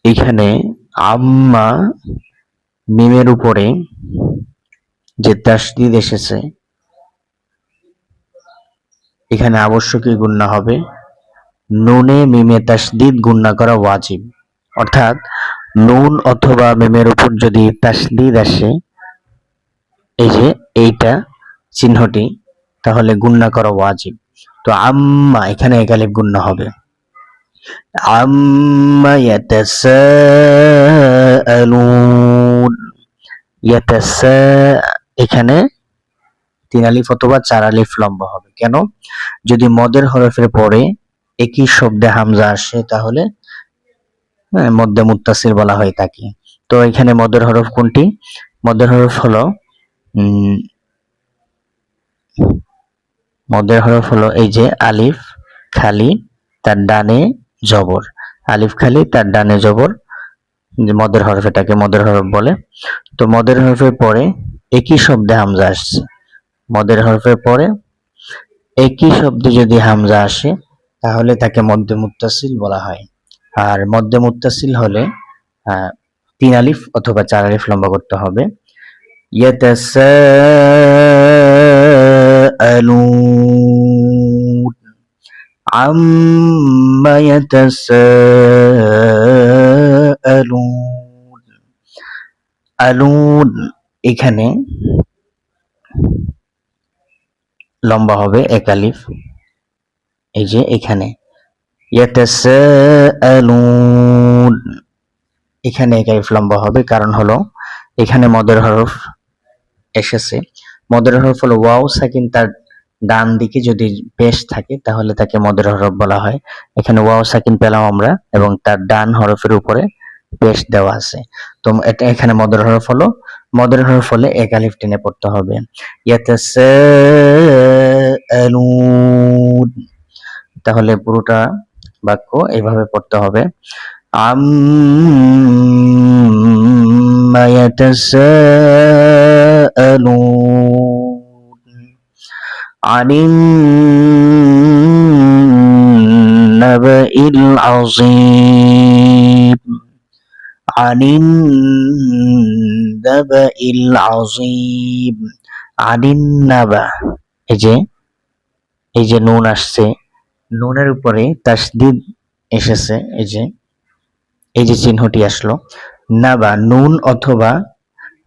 এখানে আম্মা মিমের উপরে যে তাসদিদ এসেছে, এখানে আবশ্যকীয় গুণনা হবে নুনে মিমে তাসদিদ গুণনা করা ওয়াজিব। অর্থাৎ নুন অথবা মিমের উপর যদি তাসদিদ আসে, এই যে এইটা চিহ্নটি, তাহলে গুণনা করা ওয়াজিব। তো আম্মা এখানে এক আলিফ গুণনা হবে। আম্মা ইয়াতাসাআলুন, এখানে 3 আলিফ অথবা 4 আলিফ লম্বা হবে। কেন? যদি মদের হরফের পরে একই শব্দে হামজা আসে তাহলে মদ্দে মুত্তাসিল বলা হয় তাকে। তো এখানে মদের হরফ কোনটি? মদের হরফ হলো মদের হরফ হলো এই যে আলিফ খালি তার ডানে জবর, আলিফ খালি তার ডানে জবর, যে মদের হরফ, এটাকে মদের হরফ বলে। তো মদের হরফের পরে একই শব্দে হামজা আসছে, মদের হরফের পরে একই শব্দে যদি হামজা আসে তাহলে তাকে মদ্দে মুত্তাসিল বলা হয়। আর মদ্দে মুত্তাসিল হলে 3 আলিফ অথবা 4 আলিফ লম্বা করতে হবে। ইয়াতাসাআলুন আম্মা ইয়াতাসাআলুন, আলুন এখানে লম্বা হবে এক আলিফ। এই যে এখানে ইয়াতাসাআলুন, এখানে এক আলিফ লম্বা হবে, কারণ হলো এখানে মদের হরফ এসেছে। মদের হরফ হলো ওয়াও সাকিন, তার ডান দিকে যদি পেশ থাকে তাহলে তাকে মদের হরফ বলা হয়। এখানে ওয়াও সাকিন পেলাম আমরা এবং তার ডান হরফের উপরে পেশ দেওয়া আছে। তো এটা এখানে মদের হরফ হলো, মদের হরফ হলে এক আলিফ টেনে পড়তে হবে। ইয়াতাসাআলুন, তাহলে পুরোটা বাক্য এইভাবে পড়তে হবে। আম্মা ইয়াতাসাআলুন আনিন নাবাইল আযীম, আনিন নাবাইল আযীম, আনিন নাবা, এই যে নুন আসছে, নুনের উপরে তাসদিদ এসেছে, এই যে চিহ্নটি আসলো। নাবা নুন অথবা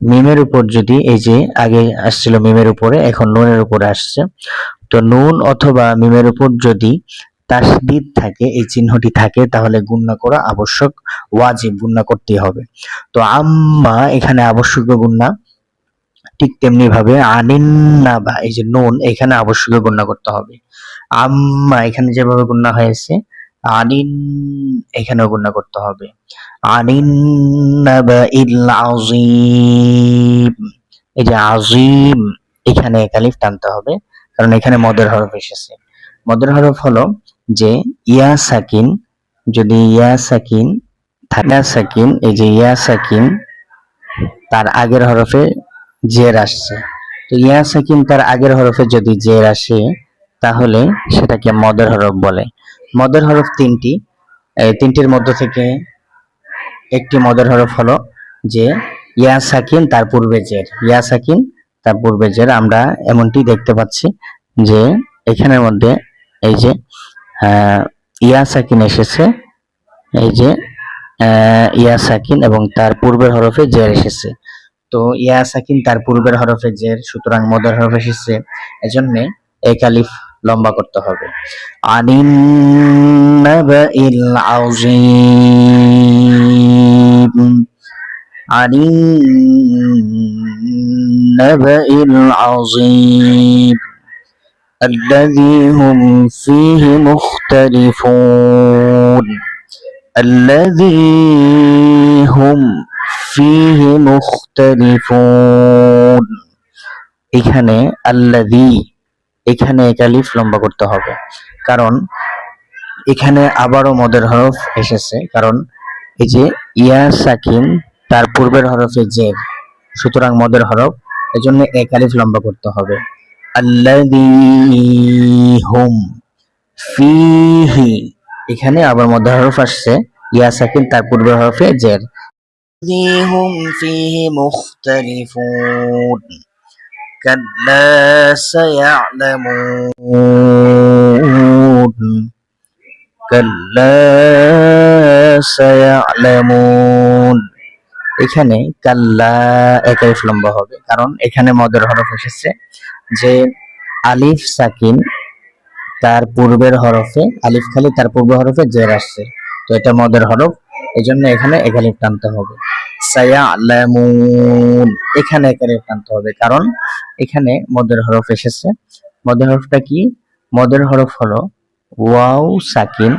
মিমের উপর যদি, এই যে আগে আসছিল মিমের উপরে, এখন নুনের উপরে আসছে, তো নুন অথবা মিমের উপর যদি তাসদিদ থাকে, এই চিহ্নটি থাকে, তাহলে গুণনা করা আবশ্যক, ওয়াজিব, গুণনা করতেই হবে। তো আম্মা এখানে আবশ্যকীয় গুণনা, ঠিক তেমনি ভাবে আনিন নাবা, এই যে নুন এখানে আবশ্যকীয় গুণনা করতে হবে। আম্মা এখানে যেভাবে গুণনা হয়েছে, আনিন এখানেও গুণনা করতে হবে। আনিন নাবাইল আযীম, এই যে আযীম এখানে এক আলিফ টানতে হবে, কারণ এখানে মদের হরফ এসেছে। মদের হরফ হলো যে ইয়া সাকিন, যদি ইয়া সাকিন থাকে, সাকিন, এই যে ইয়া সাকিন তার আগের হরফে জের আসছে, তো ইয়া সাকিন তার আগের হরফে যদি জের আসে তাহলে সেটাকে মদের হরফ বলে। মদের হরফ তিনটি, এই তিনটির মধ্য থেকে একটি মদের হরফ হলো যে ইয়া সাকিন তার পূর্বে জের, ইয়া সাকিন তার পূর্বে জের। আমরা এমনটি দেখতে পাচ্ছি যে এখানের মধ্যে এই যে ইয়া সাকিন এসেছে, এই যে ইয়া সাকিন এবং তার পূর্বের হরফে জের এসেছে। তো ইয়া সাকিন তার পূর্বের হরফে জের, সুতরাং মদের হরফ এসেছে, এজন্য এক আলিফ লম্বা করতে হবে। আনিন নাবাইল আযীম, আনিন নাবাইল আযীম الذي هم فيه مختلفون, الذي هم فيه مختلفون, এখানে আল্লাযী, এখানে এক আলিফ লম্বা করতে হবে, কারণ এখানে আবারও মদের হরফ এসেছে, কারণ এই যে ইয়া সাকিন তার পূর্বের হরফে জের, সুতরাং মদের হরফ, এজন্য এক আলিফ লম্বা করতে হবে। আল্লাযী হুম ফীহি, এখানে আবার মদের হরফ আসছে, ইয়া সাকিন তার পূর্বের হরফে জের। হুম ফিহি মুখতালিফুন কাল্লা সায়ালামুন কাল্লা সায়ালামুন। এখানে কাল্লা একাই লম্বা হবে, কারণ এখানে মদের হরফ এসেছে যে আলিফ সাকিন তার পূর্বের হরফে, আলিফ খালি তার পূর্বের হরফে জের আসছে, তো এটা মদের হরফ, এজন্য এখানে একালিফ টানতে হবে। সায়ালামুন এখানে একালিফ টানতে হবে, কারণ এখানে মদের হরফ এসেছে। মদের হরফটা কি? মদের হরফ হলো ওয়াও সাকিন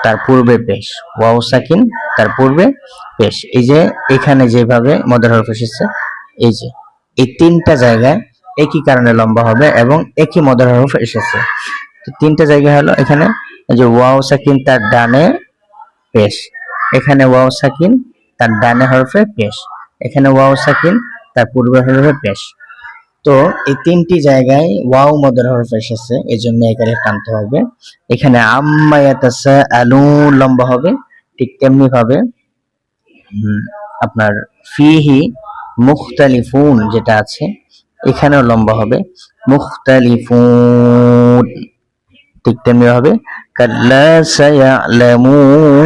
তার পূর্বে পেশ, ওয়াও সাকিন তার পূর্বে পেশ। এই যে এখানে যেভাবে মদের হরফ এসেছে, এই যে এই তিনটা জায়গায় একই কারণে লম্বা হবে এবং একই মদের হরফ এসেছে। তো তিনটা জায়গা হলো এখানে যে ওয়াও সাকিন তার ডানে পেশ, এখানে ওয়াও সাকিন তার ডানে হরফে পেশ, এখানে ওয়াও সাকিন তার পূর্বে হরফে পেশ। তো এই তিনটি জায়গায় ওয়াও মদের হরফ এসেছে, এই জন্য এখানে টানতে হবে। এখানে আম্মা ইয়াতাসাআলুন লম্বা হবে, ঠিক তেমনি ভাবে আপনার ফিহি মুখতালিফুন যেটা আছে এখানেও লম্বা হবে, মুখতালিফুন ঠিক তেমনি ভাবে কাল্লা সায়ালামুন